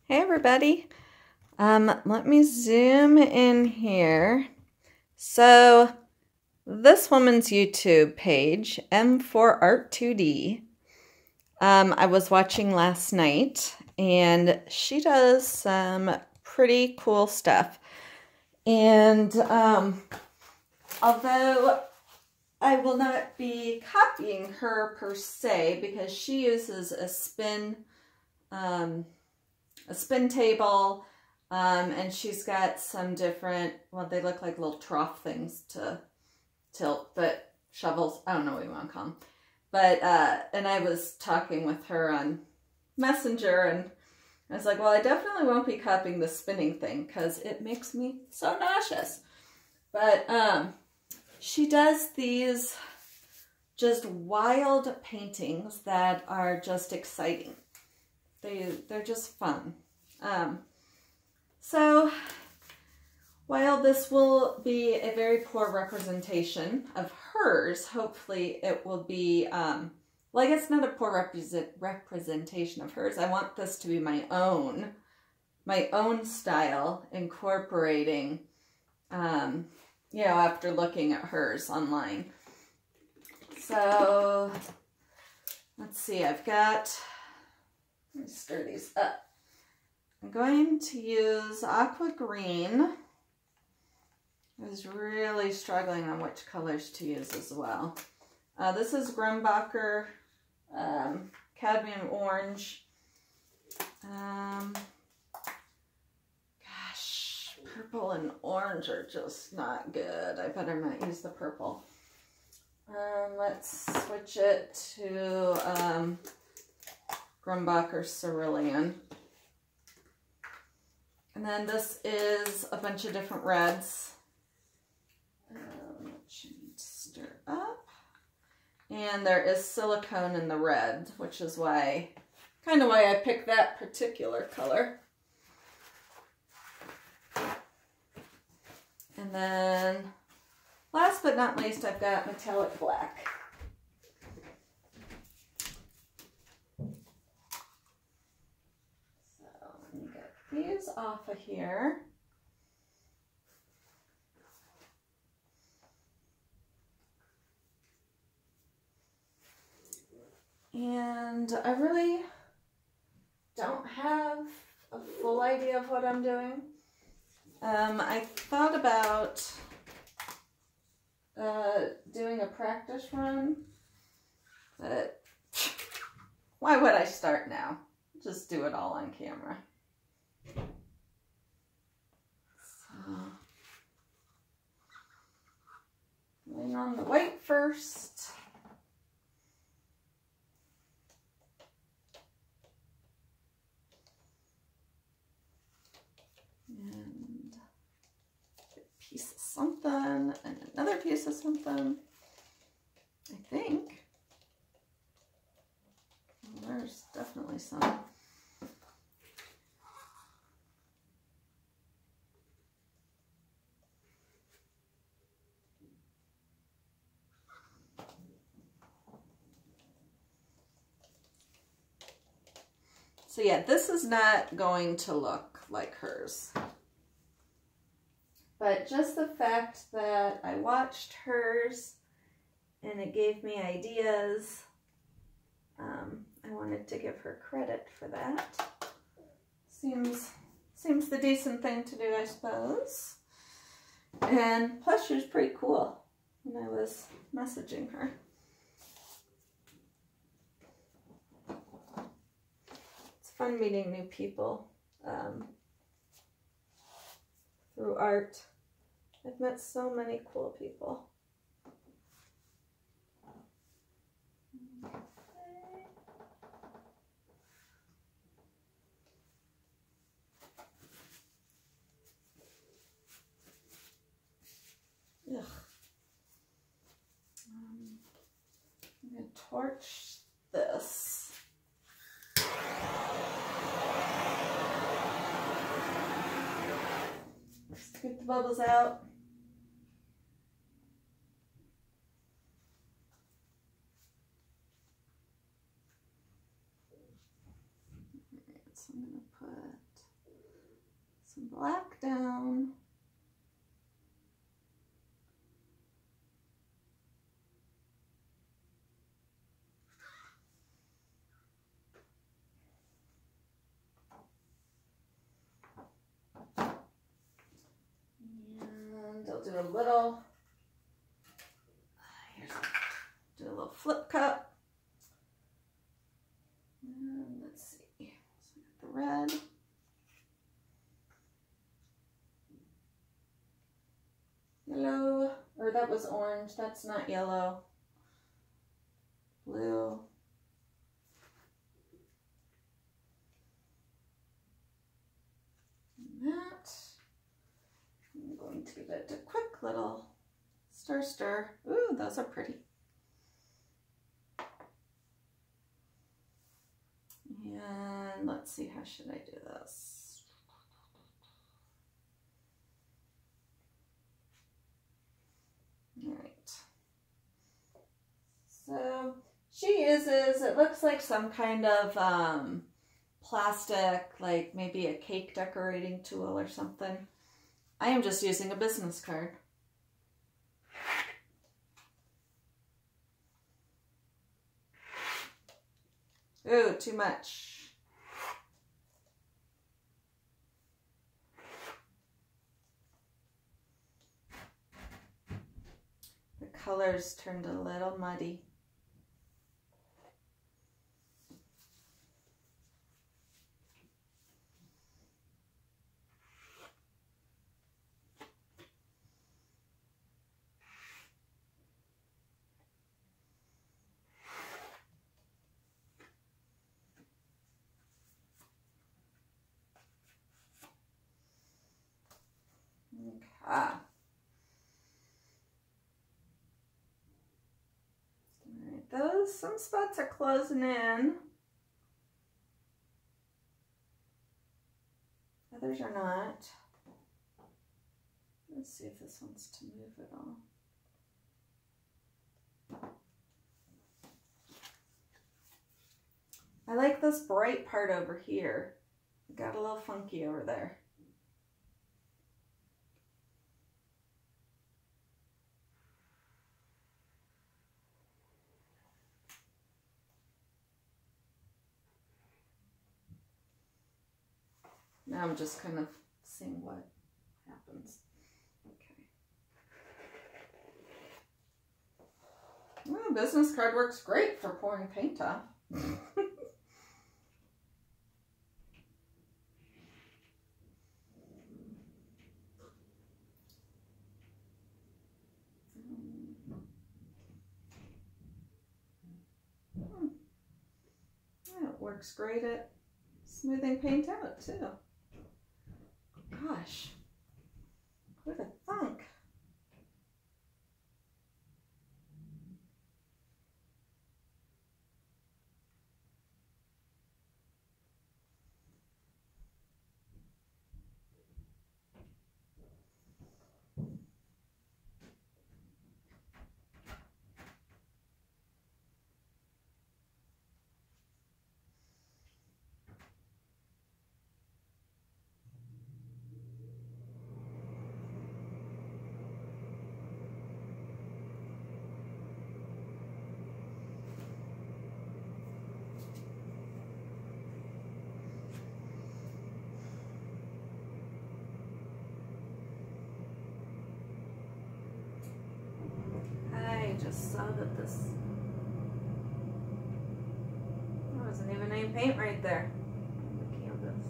Hey everybody. Let me zoom in here. So this woman's YouTube page, M4Art2D, I was watching last night and she does some pretty cool stuff. And although I will not be copying her per se because she uses a spin table, and she's got some different, well, they look like little trough things to tilt, but shovels, I don't know what you want to call them. But, and I was talking with her on Messenger, and I was like, well, I definitely won't be copying the spinning thing because it makes me so nauseous. But she does these just wild paintings that are just exciting. They're just fun. So while this will be a very poor representation of hers, hopefully it will be, well, I guess not a poor representation of hers. I want this to be my own style, incorporating, you know, after looking at hers online. So let's see, I've got, let me stir these up. I'm going to use aqua green. I was really struggling on which colors to use as well. This is Grumbacher cadmium orange. Gosh, purple and orange are just not good. I better not use the purple. Let's switch it to Grumbacher cerulean. And then this is a bunch of different reds, which you need to stir up. And there is silicone in the red, which is why, kind of why I picked that particular color. And then, last but not least, I've got metallic black. These off of here. And I really don't have a full idea of what I'm doing. I thought about doing a practice run, but why would I start now? Just do it all on camera. Laying on the white first. And a piece of something and another piece of something. I think. Well, there's definitely some. So yeah, this is not going to look like hers. But just the fact that I watched hers and it gave me ideas, I wanted to give her credit for that. Seems the decent thing to do, I suppose. And plus she was pretty cool when I was messaging her. Fun meeting new people through art. I've met so many cool people. Ugh. I'm going to torch this. Scoop the bubbles out. So I'm going to put some black down. And I'll do a little, do a little flip cup. And let's see, so I got the red. Yellow, or that was orange, that's not yellow. Blue. And that. I'm going to give it a quick little stir. Ooh, those are pretty. And let's see, how should I do this? All right. So she uses, it looks like some kind of plastic, like maybe a cake decorating tool or something. I am just using a business card. Ooh, too much. The colors turned a little muddy. Ah. All right, some spots are closing in. Others are not. Let's see if this wants to move at all. I like this bright part over here. It got a little funky over there. Now I'm just kind of seeing what happens. Okay. Well, business card works great for pouring paint off. Yeah, it works great at smoothing paint out too. Gosh, what a thunk. I just saw that this wasn't even any paint right there on the canvas.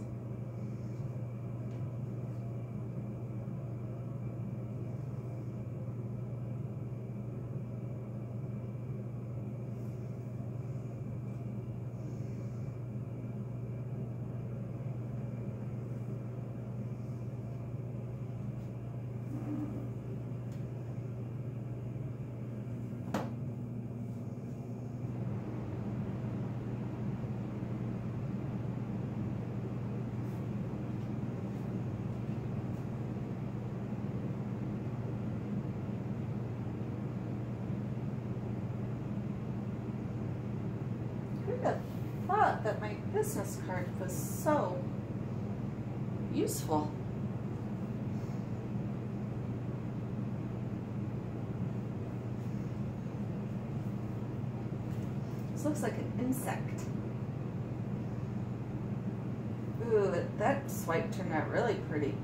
Who'd have thought that my business card was so useful? This looks like an insect. Ooh, that swipe turned out really pretty.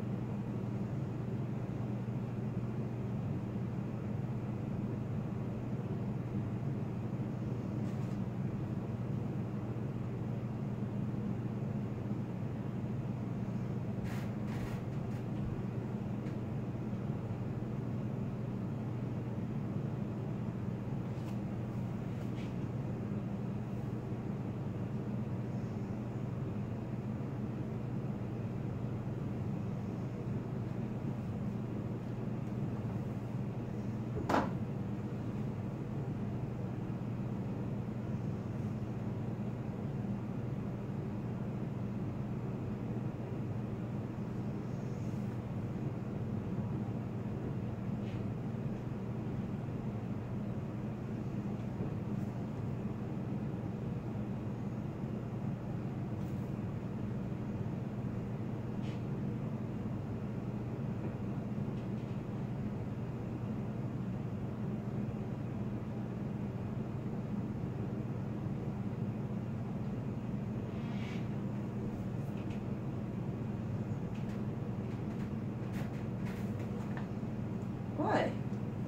Boy,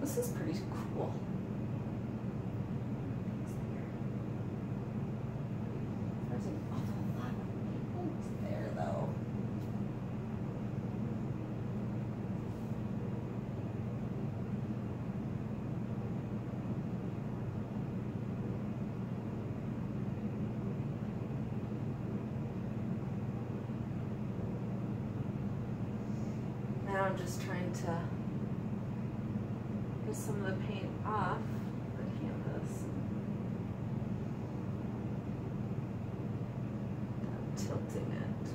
this is pretty cool. There's an awful lot of holes there, though. Now I'm just trying to get some of the paint off the canvas. I'm tilting it.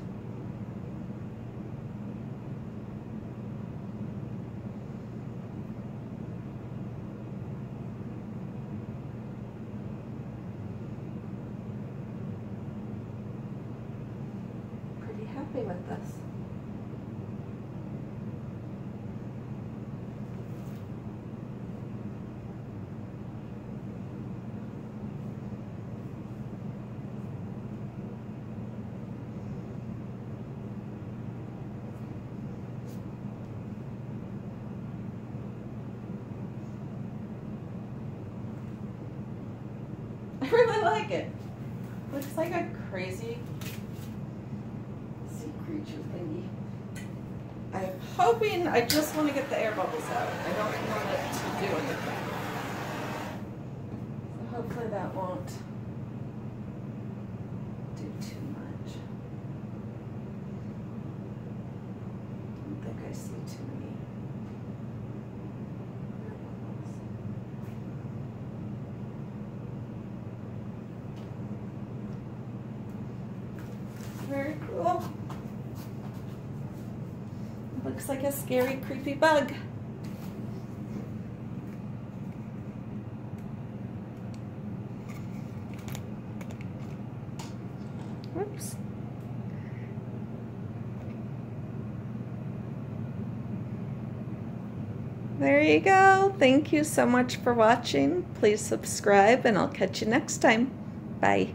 Pretty happy with this. I really like it. Looks like a crazy sea creature thingy. I'm hoping, I just want to get the air bubbles out. I don't want it to do anything. So hopefully that won't do too much. I don't think I see too many air bubbles. Very cool. Looks like a scary, creepy bug. Whoops. There you go. Thank you so much for watching. Please subscribe and I'll catch you next time. Bye.